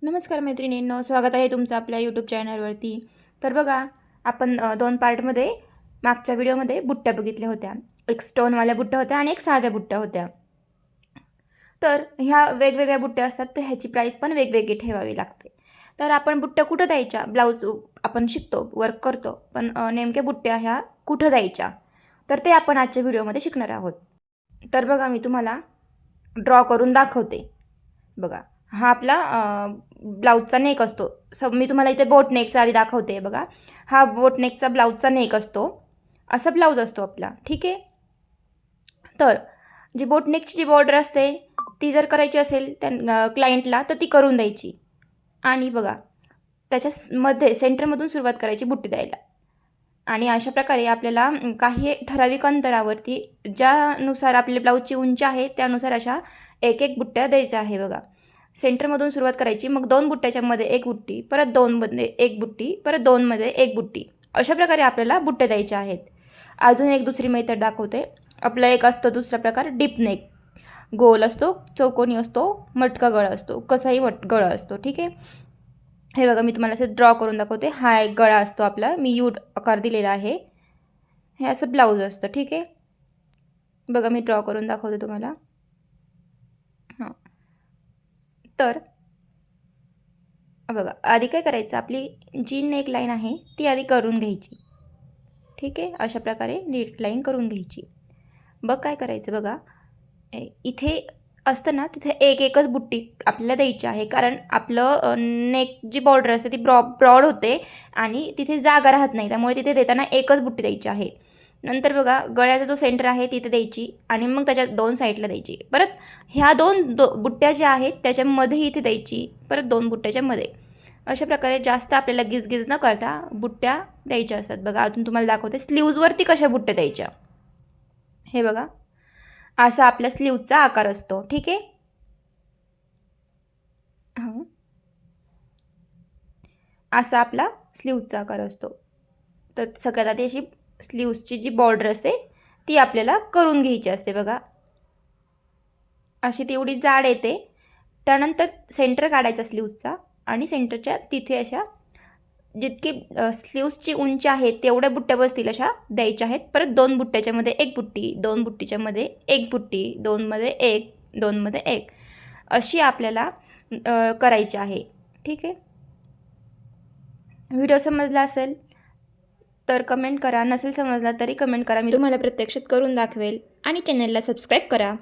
नमस्कार मैत्रिणींनो, स्वागत आहे तुमचं आपल्या यूट्यूब चॅनलवरती. तर बघा, आपण 2 पार्टमध्ये मागच्या व्हिडिओमध्ये बुट्ट्या बघितल्या होत्या. एक स्टोनवाल्या बुट्ट्या होत्या आणि एक साध्या बुट्ट्या होत्या. तर ह्या वेगवेगळ्या बुट्ट्या असतात, तर ह्याची प्राईस पण वेगवेगळी ठेवावी लागते. तर आपण बुट्ट्या कुठं द्यायच्या? ब्लाऊज आपण शिकतो, वर्क करतो, पण नेमक्या बुट्ट्या ह्या कुठं द्यायच्या? तर ते आपण आजच्या व्हिडिओमध्ये शिकणार आहोत. तर बघा, मी तुम्हाला ड्रॉ करून दाखवते. बघा, हा आपला ब्लाऊजचा नेक असतो. मी तुम्हाला इथे बोट नेकचा आधी दाखवते. बघा, हा बोट नेकचा ब्लाऊजचा नेक असतो. असा ब्लाऊज असतो आपला, ठीक आहे. तर जी बोट नेकची जी बॉर्डर असते ती जर करायची असेल त्या क्लायंटला, तर ती करून द्यायची. आणि बघा, त्याच्यामध्ये सेंटरमधून सुरुवात करायची बुट्टी द्यायला. आणि अशा प्रकारे आपल्याला काही ठराविक अंतरावरती ज्यानुसार आपल्या ब्लाऊजची उंची आहे त्यानुसार अशा एक एक बुट्ट्या द्यायच्या आहे. बघा, सेंटरमधून सुरुवात करायची, मग 2 बुट्ट्याच्यामध्ये 1 बुट्टी, परत 2मध्ये 1 बुट्टी, परत 2मध्ये 1 बुट्टी. अशा प्रकारे आपल्याला बुट्ट्या द्यायच्या आहेत. अजून एक दुसरी मेथड दाखवते. आपला एक असतो दुसरा प्रकार डीप नेक. गोल असतो, चौकोनी असतो, मटका गळा असतो, कसाही गळा असतो, ठीक आहे. हे बघा, मी तुम्हाला असं ड्रॉ करून दाखवते. हा एक गळा असतो आपला, मी यू आकार दिलेला आहे. हे असं ब्लाऊज असतं, ठीक आहे. बघा, मी ड्रॉ करून दाखवते तुम्हाला. हां, तर बघा, आधी काय करायचं, आपली जी नेक लाईन आहे ती आधी करून घ्यायची, ठीक आहे. अशा प्रकारे नेक लाईन करून घ्यायची. बघ काय करायचं, बघा, इथे असतं ना, तिथे एक एकच बुट्टी आपल्याला द्यायची आहे. कारण आपलं नेक जी बॉर्डर असते ती ब्रॉड होते आणि तिथे जागा राहत नाही, त्यामुळे तिथे देताना एकच बुट्टी द्यायची आहे. नंतर बघा, गळ्याचा जो सेंटर आहे तिथे द्यायची आणि मग त्याच्या 2 साईडला द्यायची. परत ह्या 2 बुट्ट्या ज्या आहेत त्याच्यामध्येही इथे द्यायची, परत 2 बुट्ट्याच्या मध्ये. अशा प्रकारे जास्त आपल्याला गिजगिज न करता बुट्ट्या द्यायच्या असतात. बघा, अजून तुम्हाला दाखवते स्लीव्जवरती कशा बुट्ट्या द्यायच्या. हे बघा, असा आपल्या स्लीवचा आकार असतो, ठीक आहे. हां, असा आपला स्लीवचा आकार असतो. तर सगळ्यात आधी अशी स्लीव्सची जी बॉर्डर असते ती आपल्याला करून घ्यायची असते. बघा, अशी तेवढी जाड येते. त्यानंतर सेंटर काढायचा स्लीव्सचा आणि सेंटरच्या तिथे अशा जितकी स्लीव्सची उंची आहे तेवढ्या बुट्ट्या बसतील अशा द्यायच्या आहेत. परत 2 बुट्ट्याच्यामध्ये 1 बुट्टी, 2 बुट्टीच्यामध्ये 1 बुट्टी, 2मध्ये 1, 2मध्ये 1 अशी आपल्याला करायची आहे, ठीक आहे. व्हिडिओ समजला असेल तर कमेंट करा, नसेल समजला तरी कमेंट करा, मी तुम्हाला प्रत्यक्षात करून दाखवेल. आणि चॅनलला सबस्क्राईब करा.